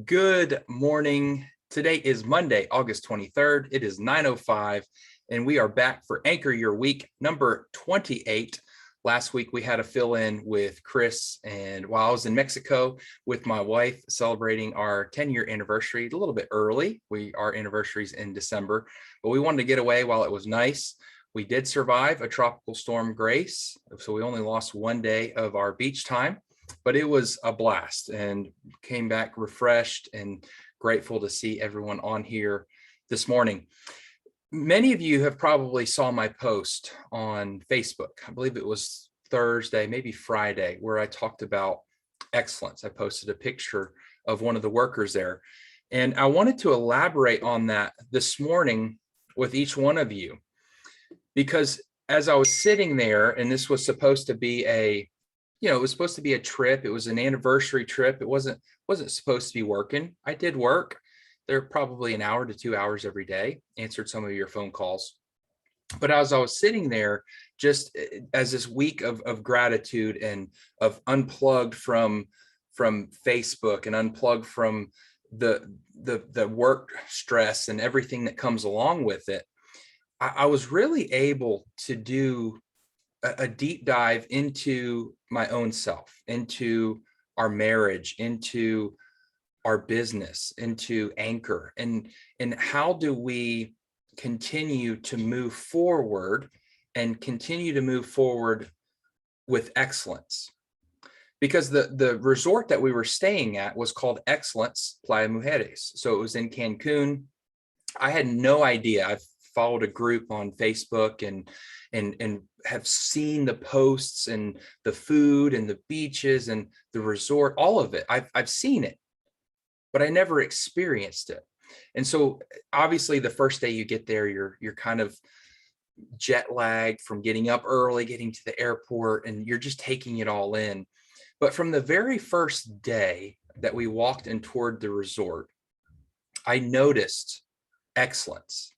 Good morning. Today is Monday, August 23rd. It is 9:05, and we are back for Anchor Your Week, number 28. Last week, we had a fill-in with Chris, and while I was in Mexico with my wife celebrating our 10-year anniversary, a little bit early. Our anniversary's in December, but we wanted to get away while it was nice. We did survive a tropical storm Grace, so we only lost one day of our beach time, but it was a blast and came back refreshed and grateful to see everyone on here this morning. Many of you have probably saw my post on Facebook. I believe it was Thursday, maybe Friday, where I talked about excellence. I posted a picture of one of the workers there. And I wanted to elaborate on that this morning with each one of you, because as I was sitting there, and this was supposed to be it was supposed to be a trip. It was an anniversary trip. It wasn't supposed to be working. I did work there probably an hour to 2 hours every day, answered some of your phone calls. But as I was sitting there, just as this week of gratitude and of unplugged from Facebook and unplugged from the work stress and everything that comes along with it, I was really able to do a deep dive into my own self, into our marriage, into our business, into Anchor, and how do we continue to move forward and continue to move forward with excellence. Because the resort that we were staying at was called Excellence Playa Mujeres. So it was in Cancun. I had no idea. I've followed a group on Facebook and have seen the posts and the food and the beaches and the resort, all of it. I've seen it, but I never experienced it. And so obviously the first day you get there, you're kind of jet lagged from getting up early, getting to the airport, and you're just taking it all in. But from the very first day that we walked in toward the resort, I noticed excellence.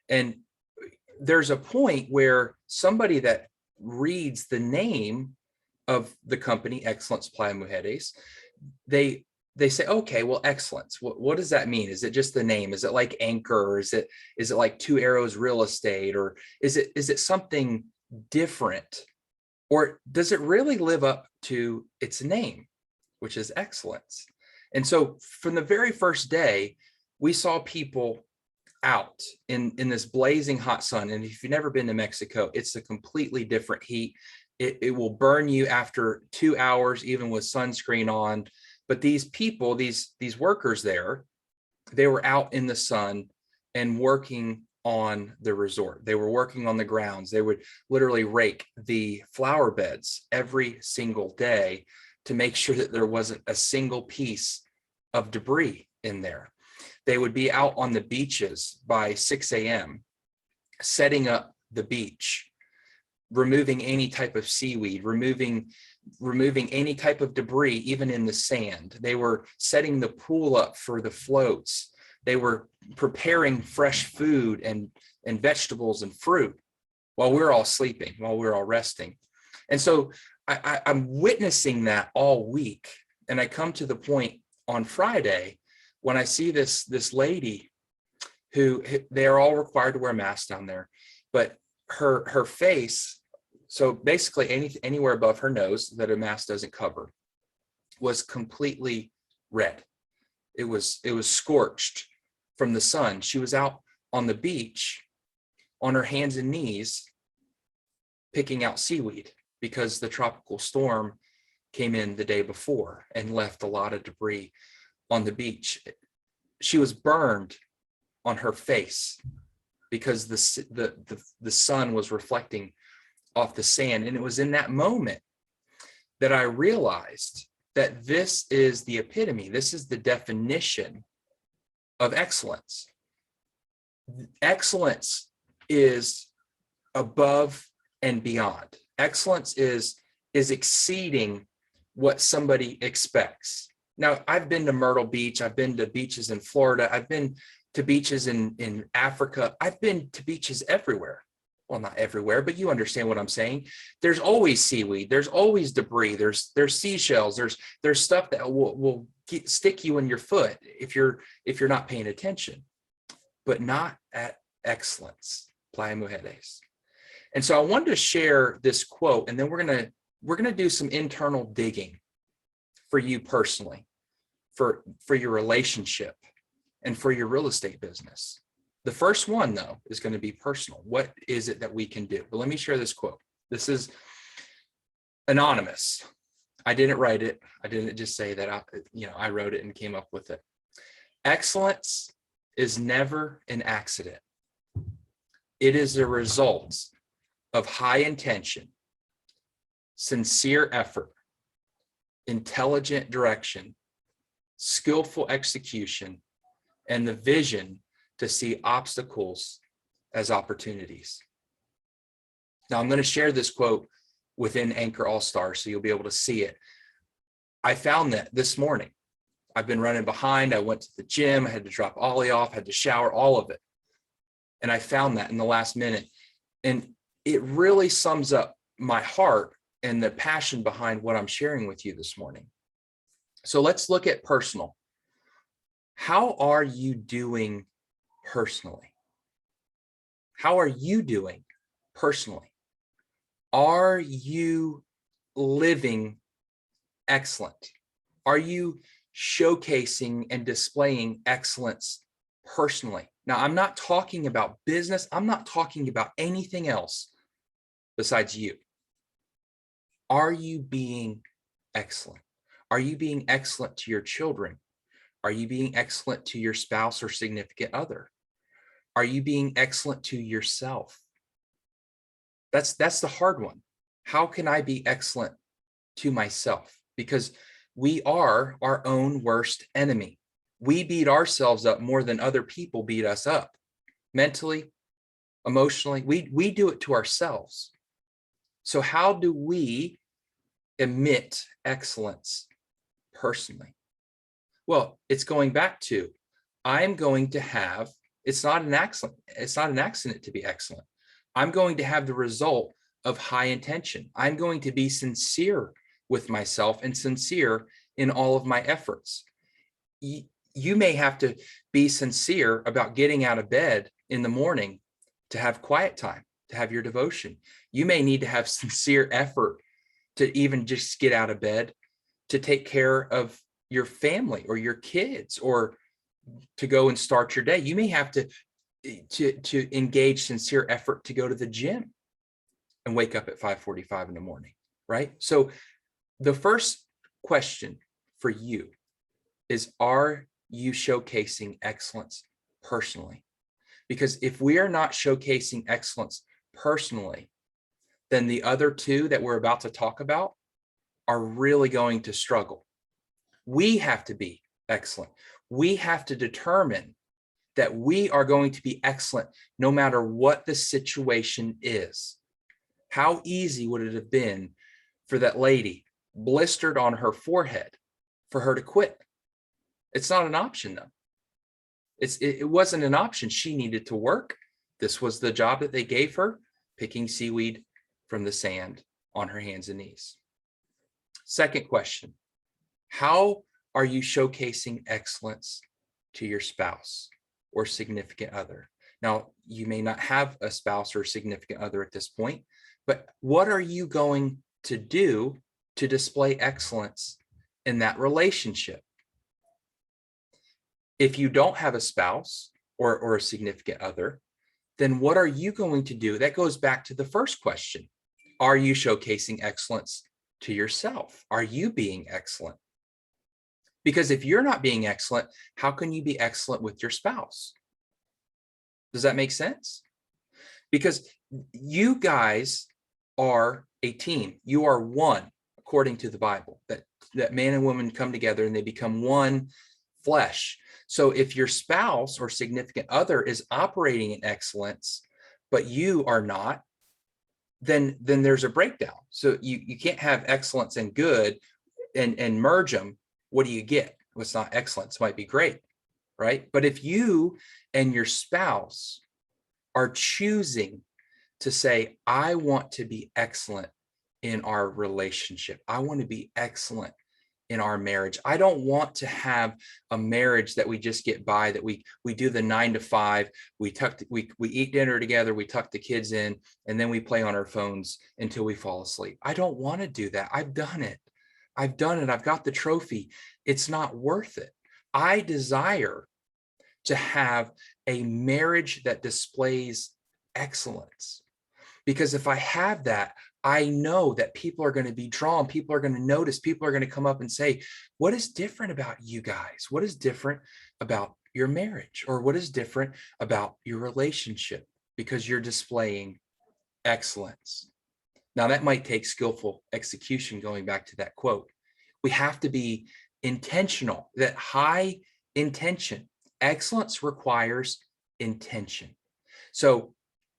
And there's a point where somebody that reads the name of the company, Excellence Playa Mujeres, they say, okay, well, excellence. What does that mean? Is it just the name? Is it like Anchor? Or is it like Two Arrows Real Estate? Or is it something different? Or does it really live up to its name, which is excellence? And so from the very first day, we saw people out in this blazing hot sun. And if you've never been to Mexico, it's a completely different heat. It will burn you after 2 hours, even with sunscreen on. But these people, these workers there, they were out in the sun and working on the resort. They were working on the grounds. They would literally rake the flower beds every single day to make sure that there wasn't a single piece of debris in there. They would be out on the beaches by 6 a.m., setting up the beach, removing any type of seaweed, removing any type of debris, even in the sand. They were setting the pool up for the floats. They were preparing fresh food and vegetables and fruit while we're all sleeping, while we're all resting. And so I'm witnessing that all week. And I come to the point on Friday when I see this lady who, they are all required to wear masks down there, but her face, so basically anywhere above her nose that a mask doesn't cover, was completely red. It was scorched from the sun. She was out on the beach on her hands and knees picking out seaweed because the tropical storm came in the day before and left a lot of debris on the beach. She was burned on her face because the sun was reflecting off the sand. And it was in that moment that I realized that this is the epitome. This is the definition of excellence. Excellence is above and beyond. Excellence is exceeding what somebody expects. Now, I've been to Myrtle Beach. I've been to beaches in Florida. I've been to beaches in Africa. I've been to beaches everywhere. well, not everywhere, but you understand what I'm saying. There's always seaweed. There's always debris. There's seashells. There's stuff that will stick you in your foot if you're not paying attention, but not at excellence. Playa Mujeres. And so I wanted to share this quote, and then we're gonna do some internal digging for you personally, for your relationship, and for your real estate business. The first one, though, is going to be personal. What is it that we can do? But let me share this quote. This is anonymous. I didn't write it. I didn't just say that I wrote it and came up with it. Excellence is never an accident. It is a result of high intention, sincere effort, intelligent direction, skillful execution, and the vision to see obstacles as opportunities. Now, I'm going to share this quote within Anchor All-Star, so you'll be able to see it. I found that this morning. I've been running behind. I went to the gym. I had to drop Ollie off, had to shower, all of it. And I found that in the last minute. And it really sums up my heart and the passion behind what I'm sharing with you this morning. So let's look at personal. How are you doing personally? How are you doing personally? Are you living excellent? Are you showcasing and displaying excellence personally? Now, I'm not talking about business. I'm not talking about anything else besides you. Are you being excellent? Are you being excellent to your children? Are you being excellent to your spouse or significant other? Are you being excellent to yourself? That's the hard one. How can I be excellent to myself? Because we are our own worst enemy. We beat ourselves up more than other people beat us up. Mentally, emotionally, we do it to ourselves. So how do we emit excellence personally? Well, it's going back to, I'm going to have, it's not an accident to be excellent. I'm going to have the result of high intention. I'm going to be sincere with myself and sincere in all of my efforts. You may have to be sincere about getting out of bed in the morning to have quiet time, to have your devotion. You may need to have sincere effort to even just get out of bed, to take care of your family or your kids, or to go and start your day. You may have to engage sincere effort to go to the gym and wake up at 5:45 in the morning, right? So the first question for you is, are you showcasing excellence personally? Because if we are not showcasing excellence personally, then the other two that we're about to talk about are really going to struggle. We have to be excellent. We have to determine that we are going to be excellent no matter what the situation is. How easy would it have been for that lady blistered on her forehead for her to quit? It's not an option, though. It wasn't an option. She needed to work. This was the job that they gave her, picking seaweed from the sand on her hands and knees. Second question, how are you showcasing excellence to your spouse or significant other? Now, you may not have a spouse or significant other at this point, but what are you going to do to display excellence in that relationship? If you don't have a spouse or a significant other, then what are you going to do? That goes back to the first question. Are you showcasing excellence to yourself? Are you being excellent? Because if you're not being excellent, how can you be excellent with your spouse? Does that make sense? Because you guys are a team. You are one, according to the Bible, that man and woman come together and they become one flesh. So if your spouse or significant other is operating in excellence, but you are not, then there's a breakdown. So you can't have excellence and good and merge them. What do you get? Well, it's not excellence. It might be great, right? But if you and your spouse are choosing to say, I want to be excellent in our relationship. I want to be excellent in our marriage. I don't want to have a marriage that we just get by, that we do the 9 to 5, we eat dinner together, we tuck the kids in, and then we play on our phones until we fall asleep. I don't want to do that. I've done it. I've got the trophy. It's not worth it. I desire to have a marriage that displays excellence. Because if I have that, I know that people are going to be drawn, people are going to notice, people are going to come up and say, what is different about you guys? What is different about your marriage? Or what is different about your relationship? Because you're displaying excellence. Now, that might take skillful execution, going back to that quote. We have to be intentional, that high intention. Excellence requires intention. So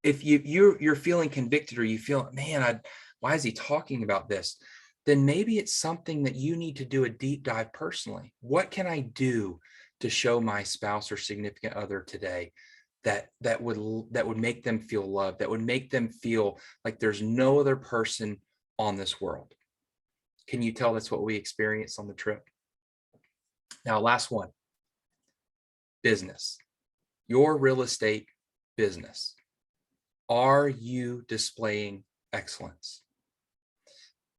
if you're feeling convicted, or you feel, man, why is he talking about this? Then maybe it's something that you need to do a deep dive personally. What can I do to show my spouse or significant other today that would make them feel loved, that would make them feel like there's no other person on this world? Can you tell that's what we experienced on the trip? Now, last one, business, your real estate business. Are you displaying excellence?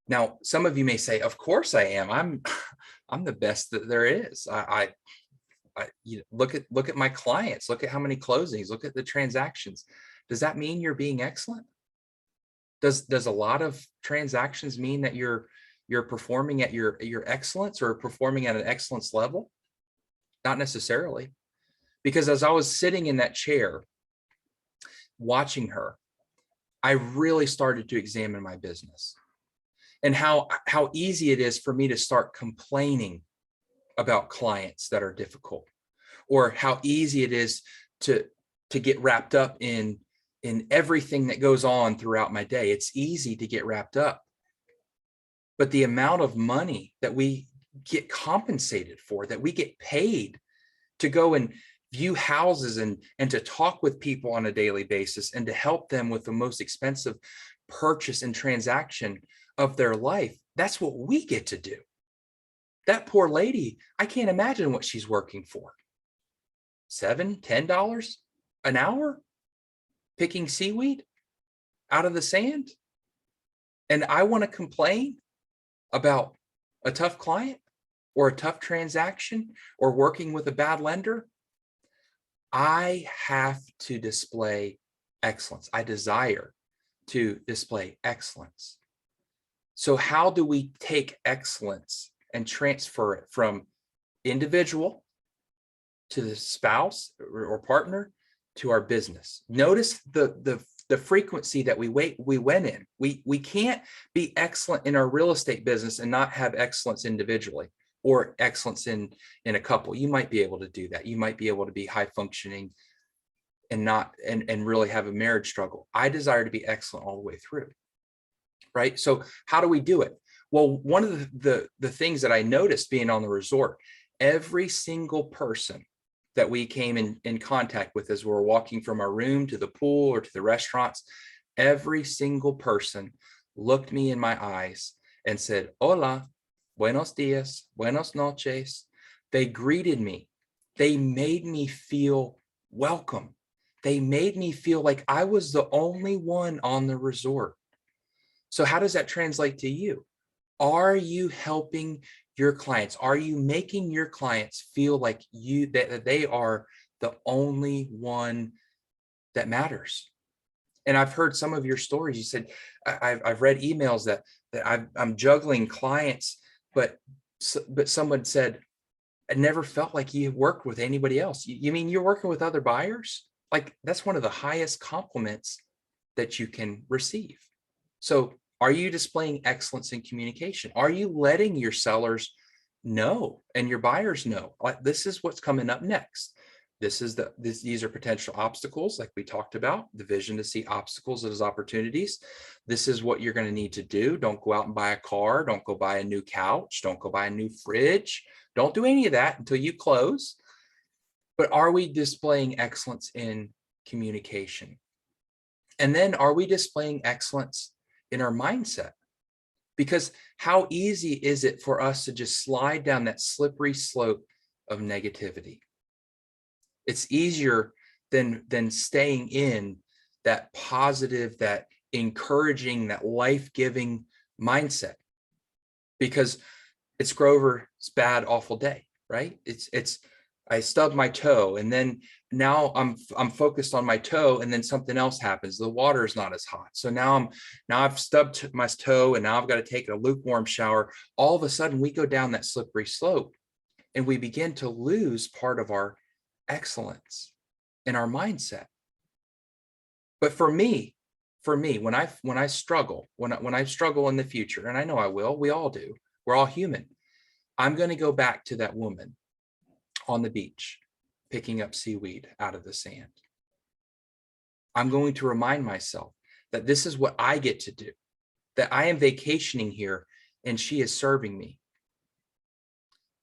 Now, some of you may say, of course I am. I'm the best that there is. Look at my clients, look at how many closings, look at the transactions. Does that mean you're being excellent? Does a lot of transactions mean that you're performing at your excellence, or performing at an excellence level? Not necessarily. Because as I was sitting in that chair watching her, I really started to examine my business, and how easy it is for me to start complaining about clients that are difficult, or how easy it is to get wrapped up in everything that goes on throughout my day. It's easy to get wrapped up. But the amount of money that we get compensated for, that we get paid to go and view houses and to talk with people on a daily basis, and to help them with the most expensive purchase and transaction of their life, that's what we get to do. That poor lady, I can't imagine what she's working for. $7, $10 an hour picking seaweed out of the sand. And I want to complain about a tough client, or a tough transaction, or working with a bad lender. I have to display excellence. I desire to display excellence. So how do we take excellence and transfer it from individual to the spouse or partner to our business? Notice the frequency that we went in. We can't be excellent in our real estate business and not have excellence individually, or excellence in a couple. You might be able to do that. You might be able to be high functioning and really have a marriage struggle. I desire to be excellent all the way through. Right? So how do we do it? Well, one of the things that I noticed being on the resort, every single person that we came in contact with as we're walking from our room to the pool or to the restaurants, every single person looked me in my eyes and said, "Hola, buenos dias, buenos noches." They greeted me. They made me feel welcome. They made me feel like I was the only one on the resort. So how does that translate to you? Are you helping your clients? Are you making your clients feel like that they are the only one that matters? And I've heard some of your stories. You said, I've read emails that I'm juggling clients, but someone said, I never felt like you worked with anybody else. You mean you're working with other buyers? Like, that's one of the highest compliments that you can receive. So are you displaying excellence in communication? Are you letting your sellers know and your buyers know, like, this is what's coming up next? These are potential obstacles, like we talked about, the vision to see obstacles as opportunities. This is what you're going to need to do. Don't go out and buy a car. Don't go buy a new couch. Don't go buy a new fridge. Don't do any of that until you close. But are we displaying excellence in communication? And then are we displaying excellence in our mindset? Because how easy is it for us to just slide down that slippery slope of negativity? It's easier than staying in that positive, that encouraging, that life-giving mindset, because it's Grover's bad, awful day, right? It's I stubbed my toe, and then now I'm focused on my toe, and then something else happens. The water is not as hot. So now I've stubbed my toe, and now I've got to take a lukewarm shower. All of a sudden we go down that slippery slope, and we begin to lose part of our excellence in our mindset. But for me, when I struggle, when I struggle in the future, and I know I will, we all do, we're all human. I'm going to go back to that woman on the beach, picking up seaweed out of the sand. I'm going to remind myself that this is what I get to do, that I am vacationing here and she is serving me.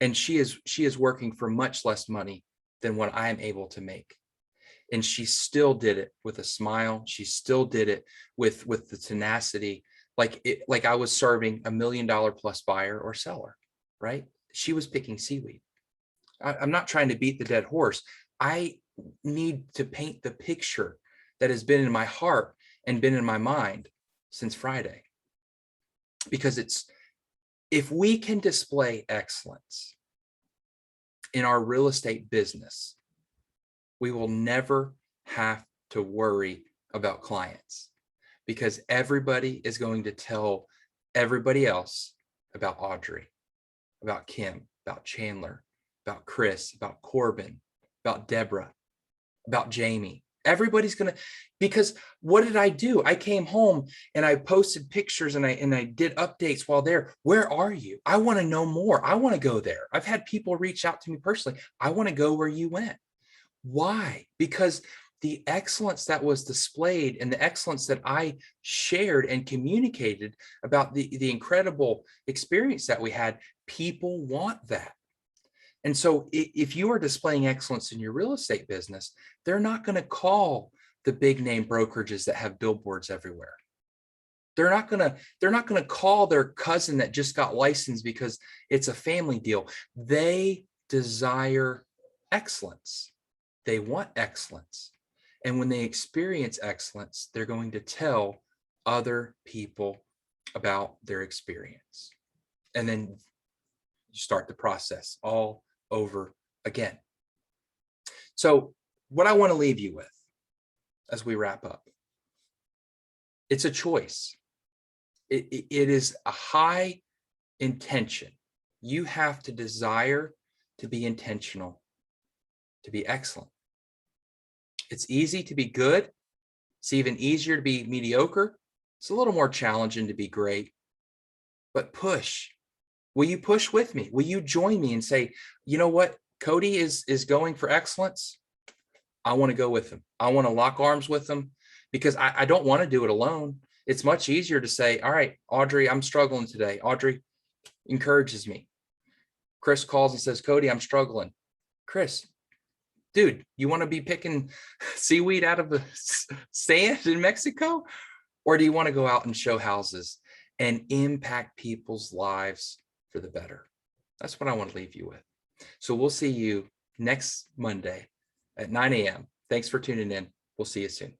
And she is working for much less money than what I am able to make. And she still did it with a smile. She still did it with the tenacity, like I was serving $1 million plus buyer or seller, right? She was picking seaweed. I'm not trying to beat the dead horse. I need to paint the picture that has been in my heart and been in my mind since Friday. Because if we can display excellence in our real estate business, we will never have to worry about clients, because everybody is going to tell everybody else about Audrey, about Kim, about Chandler, about Chris, about Corbin, about Deborah, about Jamie. Everybody's going to, because what did I do? I came home and I posted pictures and I did updates while there. Where are you? I want to know more. I want to go there. I've had people reach out to me personally. I want to go where you went. Why? Because the excellence that was displayed and the excellence that I shared and communicated about the incredible experience that we had, people want that. And so if you are displaying excellence in your real estate business, they're not going to call the big name brokerages that have billboards everywhere. They're not going to call their cousin that just got licensed because it's a family deal. They desire excellence. They want excellence. And when they experience excellence, they're going to tell other people about their experience. And then you start the process all over again. So what I want to leave you with as we wrap up, it's a choice. It is a high intention. You have to desire to be intentional, to be excellent. It's easy to be good. It's even easier to be mediocre. It's a little more challenging to be great, but push. Will you push with me? Will you join me and say, you know what? Cody is going for excellence. I want to go with him. I want to lock arms with him, because I don't want to do it alone. It's much easier to say, all right, Audrey, I'm struggling today. Audrey encourages me. Chris calls and says, Cody, I'm struggling. Chris, dude, you want to be picking seaweed out of the sand in Mexico? Or do you want to go out and show houses and impact people's lives for the better? That's what I want to leave you with. So we'll see you next Monday at 9 a.m. Thanks for tuning in. We'll see you soon.